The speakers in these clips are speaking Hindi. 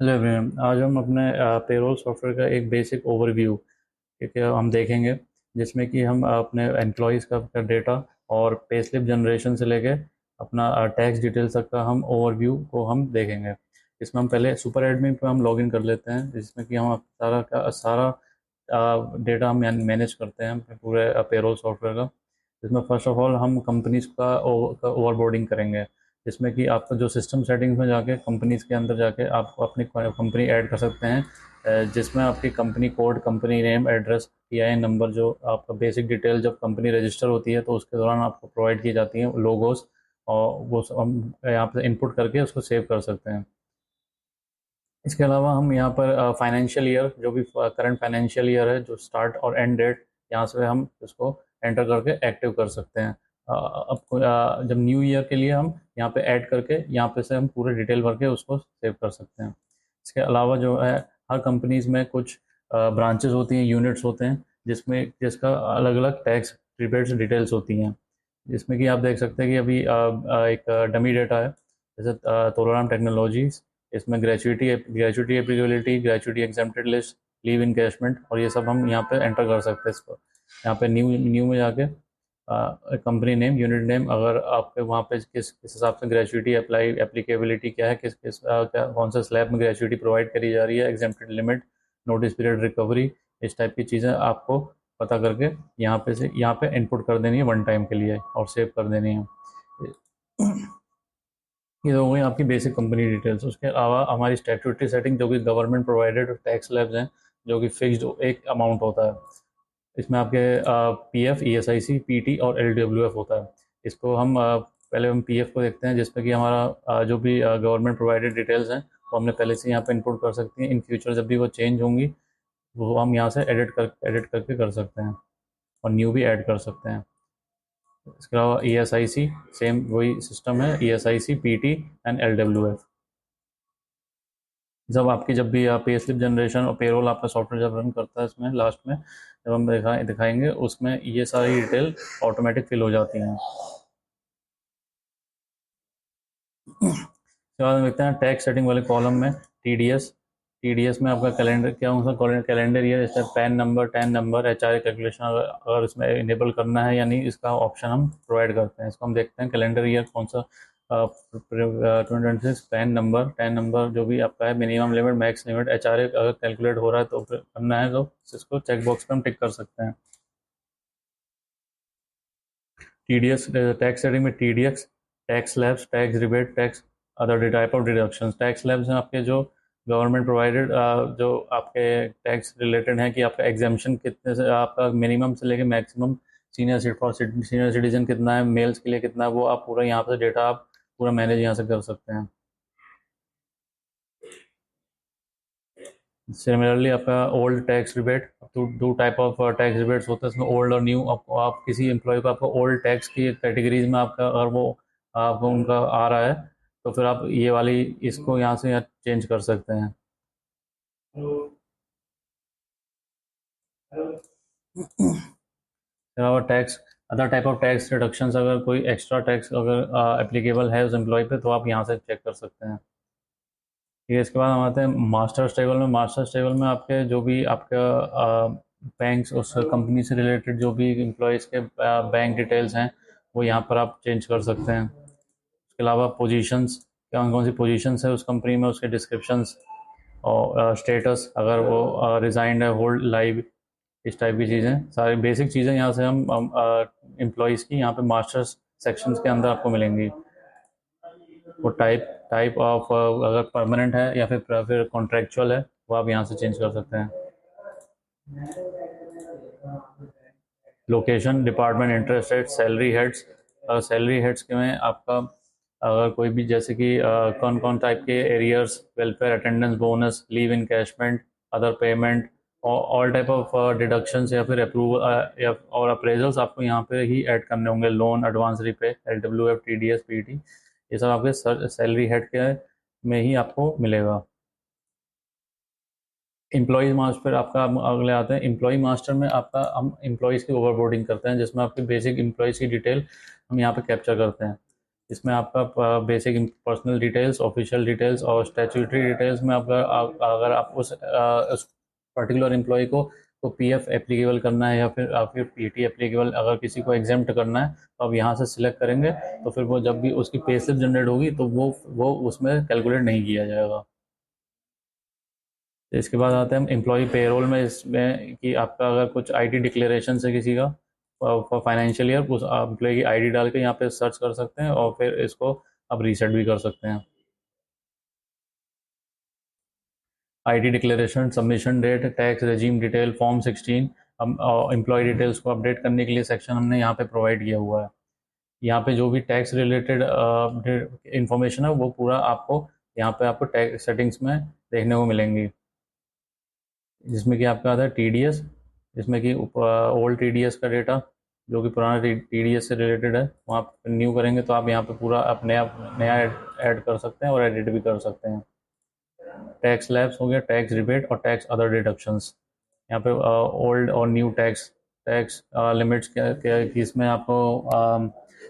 हेलो एवरीवन, आज हम अपने पेरोल सॉफ्टवेयर का एक बेसिक ओवरव्यू ठीक है हम देखेंगे, जिसमें कि हम अपने एम्प्लॉयज़ का डेटा और पे स्लिप जनरेशन से लेके अपना टैक्स डिटेल्स तक का हम ओवरव्यू को हम देखेंगे। इसमें हम पहले सुपर एडमिन पे हम लॉगिन कर लेते हैं, जिसमें कि हम सारा का सारा डेटा हम मैनेज करते हैं अपने पूरे पेरोल सॉफ्टवेयर का। इसमें फ़र्स्ट ऑफ ऑल हम कंपनीज़ का ओवरबोर्डिंग करेंगे, जिसमें कि आपका जो सिस्टम सेटिंग्स में जाके कंपनीज़ के अंदर जाके आप अपनी कंपनी ऐड कर सकते हैं, जिसमें आपकी company code, company name, address, TIN number, जो आपका बेसिक डिटेल जब कंपनी रजिस्टर होती है तो उसके दौरान आपको प्रोवाइड की जाती हैं लोगोस, और वो सब हम यहाँ पर इनपुट करके उसको सेव कर सकते हैं। इसके अलावा हम यहाँ पर फाइनेंशियल ईयर, जो भी करंट फाइनेंशियल ईयर है, जो स्टार्ट और एंड डेट, यहाँ से हम इसको एंटर करके एक्टिव कर सकते हैं। जब न्यू ईयर के लिए हम यहाँ पे ऐड करके यहाँ पे से हम पूरे डिटेल भर के उसको सेव कर सकते हैं। इसके अलावा जो है, हर कंपनीज में कुछ ब्रांचेस होती हैं, यूनिट्स होते हैं, जिसका अलग अलग टैक्स रिबेट्स डिटेल्स होती हैं, जिसमें कि आप देख सकते हैं कि अभी एक डमी डेटा है, जैसे तोलोराम टेक्नोलॉजीज। इसमें gratuity applicability, gratuity exempted list, leave encashment, और ये सब हम यहाँ पे एंटर कर सकते हैं इसको। यहाँ पे न्यू न्यू में जाके कंपनी नेम, यूनिट नेम, अगर आपके वहाँ पे किस किस हिसाब से ग्रेचुइटी अप्लाई एप्लीकेबिलिटी क्या है, किस किस क्या कौन सा स्लैब में ग्रेचुइटी प्रोवाइड करी जा रही है, exempted limit, notice period, recovery, इस टाइप की चीज़ें आपको पता करके यहाँ पे इनपुट कर देनी है वन टाइम के लिए और सेव कर देनी है। ये तो हो गई आपकी बेसिक कंपनी डिटेल्स। उसके अलावा हमारी स्टैट्यूटरी सेटिंग, जो कि गवर्नमेंट प्रोवाइडेड टैक्स स्लैब्स हैं, जो कि फिक्स्ड एक अमाउंट होता है। इसमें आपके पीएफ, ईएसआईसी, पीटी और एलडब्ल्यूएफ होता है। इसको हम पहले हम पीएफ को देखते हैं, जिसमें कि हमारा जो भी गवर्नमेंट प्रोवाइडेड डिटेल्स हैं वो हमने पहले से यहाँ पे इनपुट कर सकती हैं। इन फ्यूचर जब भी वो चेंज होंगी वो हम यहाँ से एडिट करके कर सकते हैं, और न्यू भी ऐड कर सकते हैं। इसके अलावा ईएसआईसी, सेम वही सिस्टम है, ईएसआईसी, पीटी एंड एलडब्ल्यूएफ। जब भी पे स्लिप जनरेशन और पेरोल आपका सॉफ्टवेयर जब रन करता है, इसमें लास्ट में जब हम दिखाएंगे उसमें ये सारी डिटेल ऑटोमेटिक फिल हो जाती हैं। उसके बाद हम देखते हैं टैक्स सेटिंग वाले कॉलम में टीडीएस। टीडीएस में आपका कैलेंडर क्या होगा, कैलेंडर ईयर, जैसे pan number, tan number, HRA calculation, अगर इसमें इनेबल करना है या नहीं, इसका ऑप्शन हम प्रोवाइड करते हैं। इसको हम देखते हैं कैलेंडर ईयर कौन सा, 2026, पैन नंबर, टैन नंबर, जो भी आपका है, minimum limit, max limit, HRA अगर कैलकुलेट हो रहा है तो फिर करना है तो इसको चेक बॉक्स पे हम टिक कर सकते हैं। टीडीएस टैक्स सेटिंग में TDS, tax slabs, tax rebate, tax other type of deductions. Tax slabs हैं आपके जो गवर्नमेंट प्रोवाइडेड, जो आपके टैक्स रिलेटेड हैं, कि आपका एग्जामेशन कितने से, आपका मिनिमम से लेके मैक्सिमम, सीनियर सिटीजन कितना है, मेल्स के लिए कितना है, वो आप पूरा यहाँ पे डेटा आप पूरा मैनेज यहाँ से कर सकते हैं। सिमिलरली आपका old tax rebate, two type of tax rebates होते हैं इसमें, ओल्ड और न्यू। आप किसी एम्प्लॉय को आपको ओल्ड टैक्स की कैटेगरीज में आपका, अगर वो आपको उनका आ रहा है, तो फिर आप ये वाली इसको यहाँ से चेंज कर सकते हैं। और tax, other type of tax reductions, अगर कोई एक्स्ट्रा टैक्स अगर एप्लीकेबल है उस एम्प्लॉय पे, तो आप यहाँ से चेक कर सकते हैं। ठीक है, इसके बाद हम आते हैं मास्टर्स टेबल में। मास्टर्स टेबल में आपके जो भी आपका बैंक्स, उस कंपनी से रिलेटेड जो भी एम्प्लॉयज़ के बैंक डिटेल्स हैं, वो यहाँ पर आप चेंज कर सकते हैं। उसके अलावा पोजीशंस, कौन कौन सी पोजीशंस है उस कंपनी में, उसके डिस्क्रिप्शंस, और स्टेटस, अगर वो रिज़ाइंड है, होल्ड, लाइव, इस टाइप की चीज़ें, सारी बेसिक चीज़ें यहाँ से हम एम्प्लॉयज़ की यहाँ पे मास्टर्स सेक्शंस के अंदर आपको मिलेंगी। वो टाइप टाइप ऑफ, अगर परमानेंट है या फिर कॉन्ट्रेक्चुअल है, वो आप यहाँ से चेंज कर सकते हैं। Location, department, interest rate, salary heads. Salary heads के में आपका अगर कोई भी, जैसे कि कौन कौन टाइप के arrears, welfare, attendance, bonus, leave encashment, other payment, all type of deductions या फिर अप्रूवल या और अप्रेजल्स आपको यहाँ पे ही ऐड करने होंगे। Loan, advance repay, LWF, TDS, PT, ये सब आपके सैलरी हेड के में ही आपको मिलेगा। एम्प्लॉयज़ मास्टर आपका, अगले आते हैं एम्प्लॉय मास्टर में। आपका हम एम्प्लॉयज़ की ओवरबोर्डिंग करते हैं, जिसमें आपकी बेसिक एम्प्लॉयज़ की डिटेल हम यहाँ पे कैप्चर करते हैं। इसमें आपका basic personal details, official details और स्टैट्यूटरी डिटेल्स में आपका अगर आप उस पर्टिकुलर एम्प्लॉय को पीएफ एप्लीकेबल करना है या फिर पीटी एप्लीकेबल, अगर किसी को एग्जेम्प्ट करना है तो आप यहाँ से सिलेक्ट करेंगे, तो फिर वो जब भी उसकी पे स्लिप जनरेट होगी तो वो उसमें कैलकुलेट नहीं किया जाएगा। तो इसके बाद आते हैं हम एम्प्लॉय पेरोल में, इसमें कि आपका अगर कुछ आईटी डिक्लेरेशन है किसी का फॉर फाइनेंशियल ईयर, उस एम्प्लॉय की आईडी डाल के यहाँ पे सर्च कर सकते हैं और फिर इसको आप रीसेट भी कर सकते हैं। IT declaration, submission date, tax regime detail, form 16, employ details को अपडेट करने के लिए सेक्शन हमने यहाँ पे प्रोवाइड किया हुआ है। यहाँ पे जो भी टैक्स रिलेटेड इंफॉर्मेशन है वो पूरा आपको यहाँ पे आपको टैक्स सेटिंग्स में देखने को मिलेंगी, जिसमें कि आपका आता है टीडीएस, जिसमें कि ओल्ड टीडीएस का डेटा जो कि पुराना टीडीएस से रिलेटेड है वो आप न्यू करेंगे तो आप यहाँ पे पूरा आप नया नया ऐड कर सकते हैं और एडिट भी कर सकते हैं। टैक्स लैब्स हो गया, टैक्स रिबेट और टैक्स अदर डिडक्शंस। यहाँ पे ओल्ड और न्यू टैक्स टैक्स लिमिट्स किस में आपको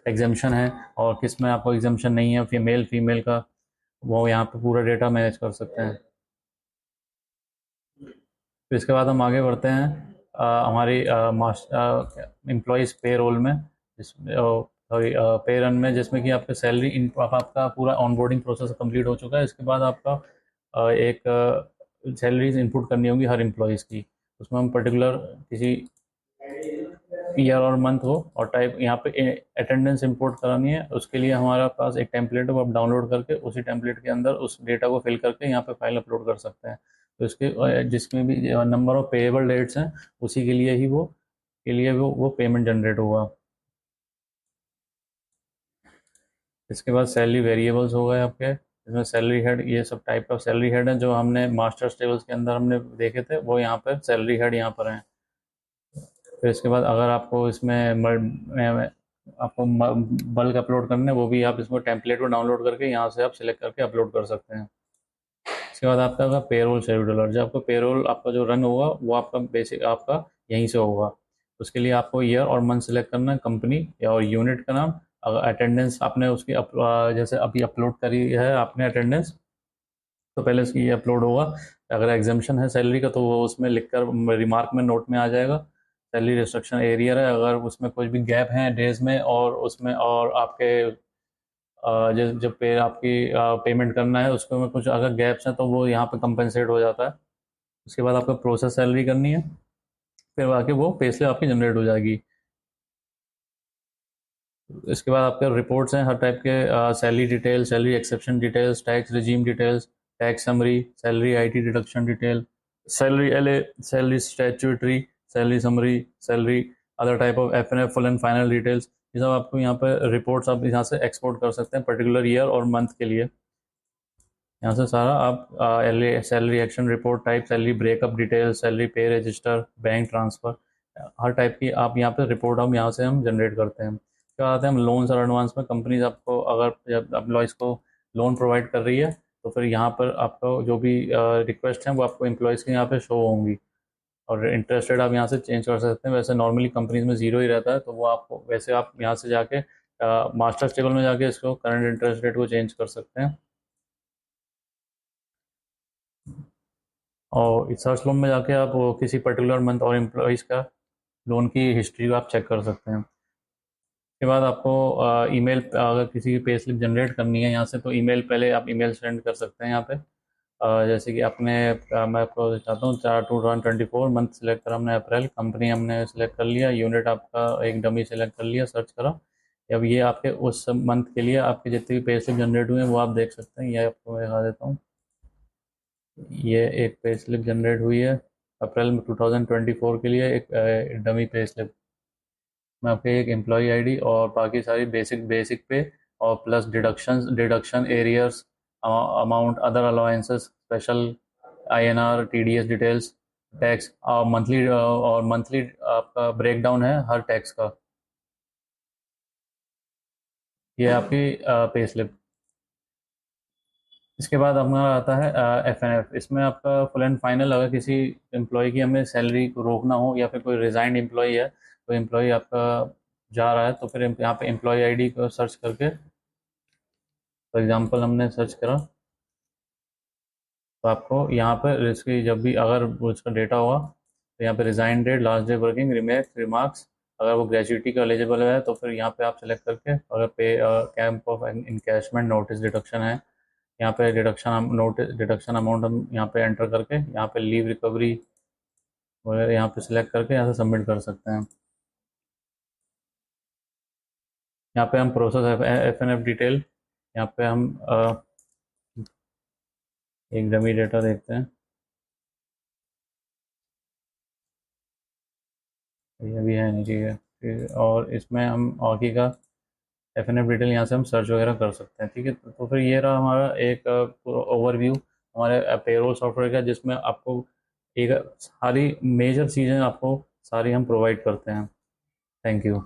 एग्जेम्पशन है और किस में आपको एग्जेम्पशन नहीं है, फीमेल का, वो यहाँ पे पूरा डेटा मैनेज कर सकते हैं। फिर इसके बाद हम आगे बढ़ते हैं हमारी एम्प्लॉयज़ पे रोल में, सॉरी पे रन में, जिसमें कि आपका सैलरी आपका पूरा ऑनबोर्डिंग प्रोसेस कंप्लीट हो चुका है। इसके बाद आपका एक सैलरीज इनपुट करनी होगी हर एम्प्लॉयज़ की। उसमें हम पर्टिकुलर किसी ईयर और मंथ हो और टाइप यहाँ पे अटेंडेंस इंपोर्ट करानी है, उसके लिए हमारे पास एक टेम्पलेट है, वो आप डाउनलोड करके उसी टेम्पलेट के अंदर उस डेटा को फिल करके यहाँ पे फाइल अपलोड कर सकते हैं। तो इसके जिसमें भी नंबर ऑफ पेएबल डेट्स हैं उसी के लिए वो पेमेंट जनरेट होगा। इसके बाद सैलरी वेरिएबल्स हो गए आपके, इसमें सैलरी हेड, ये सब टाइप का सैलरी हेड है जो हमने मास्टर्स टेबल्स के अंदर हमने देखे थे, वो यहाँ पर सैलरी हेड यहाँ पर हैं। फिर इसके बाद अगर आपको इसमें आपको बल्क अपलोड करना है, वो भी आप इसमें टेम्पलेट को डाउनलोड करके यहाँ से आप सिलेक्ट करके अपलोड कर सकते हैं। इसके बाद आपका होगा पेरोल शेड्यूलर, जो आपका पेरोल आपका जो रन होगा वो आपका बेसिक आपका यहीं से होगा। उसके लिए आपको ईयर और मंथ सेलेक्ट करना है, कंपनी या और यूनिट का नाम, अगर अटेंडेंस आपने उसकी जैसे अभी अपलोड करी है आपने अटेंडेंस, तो पहले उसकी ये अपलोड होगा। अगर एग्जामेशन है सैलरी का तो वो उसमें लिखकर रिमार्क में नोट में आ जाएगा। सैलरी रिस्ट्रक्शन एरियर है, अगर उसमें कुछ भी गैप हैं डेज में और उसमें और आपके जब जब पे आपकी पेमेंट करना है उसको में कुछ अगर गैप्स हैं तो वो यहाँ पे कंपनसेट हो जाता है। उसके बाद आपको प्रोसेस सैलरी करनी है, फिर आके वो पे स्लिप आपकी जनरेट हो जाएगी। इसके बाद आपके रिपोर्ट्स हैं हर टाइप के, salary detail, salary exception details, tax regime details, tax summary, salary IT deduction detail, salary LA, salary statutory, salary summary, salary other type of FNF, full and final details. ये सब आपको यहाँ पर रिपोर्ट्स आप यहाँ से एक्सपोर्ट कर सकते हैं पर्टिकुलर ईयर और मंथ के लिए। यहाँ से सारा आप salary action report type, salary breakup detail, salary पे रजिस्टर, बैंक ट्रांसफ़र, हर टाइप की आप यहाँ पे रिपोर्ट हम यहाँ से हम जनरेट करते हैं। क्या आते हैं हम लोन्स और एडवांस में, कंपनीज आपको अगर जब एम्प्लॉयज़ को लोन प्रोवाइड कर रही है तो फिर यहाँ पर आपको जो भी रिक्वेस्ट हैं वो आपको एम्प्लॉयज़ के यहाँ पे शो होंगी, और इंटरेस्ट रेट आप यहाँ से चेंज कर सकते हैं। वैसे नॉर्मली कंपनीज में ज़ीरो ही रहता है, तो वो आपको वैसे आप यहाँ से जाके मास्टर्स टेबल में जाके इसको करंट इंटरेस्ट रेट को चेंज कर सकते हैं, और इस सर्च लोन में जाके आप वो किसी पर्टिकुलर मंथ और एम्प्लॉयज़ का लोन की हिस्ट्री को आप चेक कर सकते हैं। उसके बाद आपको ईमेल, अगर किसी की पे स्लिप जनरेट करनी है यहाँ से तो ईमेल, पहले आप ईमेल सेंड कर सकते हैं यहाँ पे। जैसे कि आपने मैं आपको चाहता हूँ 4/2/2024 मंथ सेलेक्ट करा हमने अप्रैल, कंपनी हमने सेलेक्ट कर लिया, यूनिट आपका एक डमी सेलेक्ट कर लिया, सर्च करा। अब ये आपके उस मंथ के लिए आपके जितने भी पे स्लिप जनरेट हुए हैं वो आप देख सकते हैं, ये आपको मैं दिखा देता हूँ। ये एक पे स्लिप जनरेट हुई है अप्रैल में 2024 के लिए, एक डमी पे स्लिप में आपके एक एम्प्लॉय आईडी और बाकी सारी बेसिक बेसिक पे और plus deduction arrears, amount, other allowances, special INR, TDS details, tax और मंथली आपका ब्रेकडाउन है हर टैक्स का। ये आपकी पे स्लिप। इसके बाद हमारा आता है एफएनएफ, इसमें आपका फुल एंड फाइनल, अगर किसी एम्प्लॉय की हमें सैलरी को रोकना हो या फिर कोई रिजाइंड एम्प्लॉय है, तो एम्प्लॉय आपका जा रहा है तो फिर यहाँ पे एम्प्लॉय आईडी को सर्च करके फॉर एग्जांपल हमने सर्च करा तो आपको यहाँ पर इसकी जब भी अगर उसका डेटा हुआ तो यहाँ पे resign date, last day working, remarks, अगर वो ग्रेजुएटी का एलिजिबल है तो फिर यहाँ पे आप सेलेक्ट करके, अगर पे camp of encashment notice deduction है, यहाँ पे डिडक्शन अमाउंट हम यहाँ पे एंटर करके यहाँ पे लीव रिकवरी वगैरह यहाँ पे सिलेक्ट करके यहाँ से सबमिट कर सकते हैं। यहाँ पे हम प्रोसेस FNF डिटेल, यहाँ पे हम एक डमी डेटा देखते हैं, ये भी है नहीं, ठीक है। और इसमें हम बाकी का FNF डिटेल यहाँ से हम सर्च वगैरह कर सकते हैं, ठीक है। तो फिर ये रहा हमारा एक ओवरव्यू हमारे पेरोल सॉफ्टवेयर का, जिसमें आपको एक सारी मेजर चीज़ें आपको सारी हम प्रोवाइड करते हैं। Thank you.